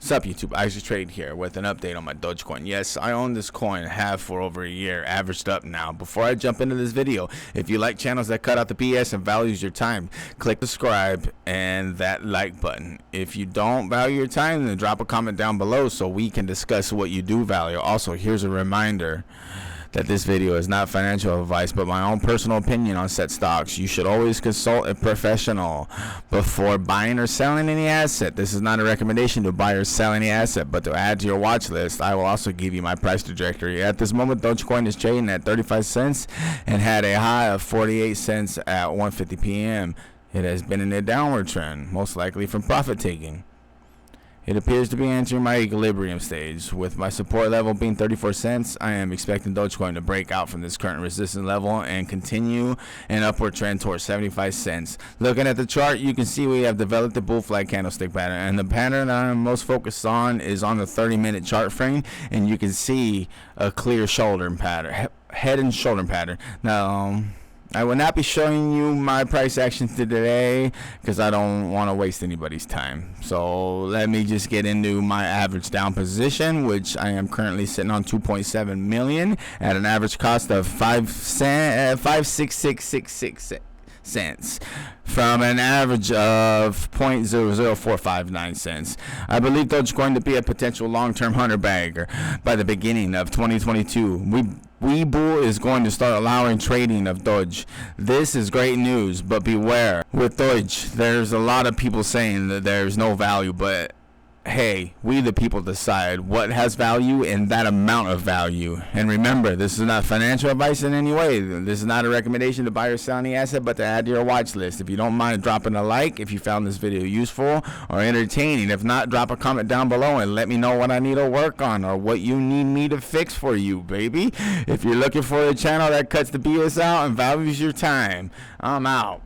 Sup YouTube, Isaac Trade here with an update on my Dogecoin. Yes, I own this coin, have for over a year, averaged up now. Before I jump into this video, if you like channels that cut out the BS and values your time, click subscribe and that like button. If you don't value your time, then drop a comment down below so we can discuss what you do value. Also, here's a reminder that this video is not financial advice but my own personal opinion on set stocks. You should always consult a professional before buying or selling any asset. This is not a recommendation to buy or sell any asset, but to add to your watch list. I will also give you my price trajectory. At this moment, Dogecoin is trading at 35 cents and had a high of 48 cents at 1:50 p.m. It has been in a downward trend, most likely from profit taking. It appears to be entering my equilibrium stage. With my support level being 34 cents, I am expecting Dogecoin to break out from this current resistance level and continue an upward trend towards 75 cents. Looking at the chart, you can see we have developed a bull flag candlestick pattern, and the pattern that I'm most focused on is on the 30-minute chart frame, and you can see a clear shoulder pattern, head and shoulder pattern. Now, I will not be showing you my price action today because I don't want to waste anybody's time. So let me just get into my average down position, which I am currently sitting on 2.7 million at an average cost of 5.6666 cents from an average of 0.00459 cents. I believe Dogecoin to be a potential long-term hunter bagger by the beginning of 2022. Webull is going to start allowing trading of Doge. This is great news, but beware. With Doge, there's a lot of people saying that there's no value, but hey, we the people decide what has value and that amount of value. And remember, this is not financial advice in any way. This is not a recommendation to buy or sell any asset, but to add to your watch list. If you don't mind dropping a like if you found this video useful or entertaining. If not, drop a comment down below and let me know what I need to work on or what you need me to fix for you, baby. If you're looking for a channel that cuts the BS out and values your time, I'm out.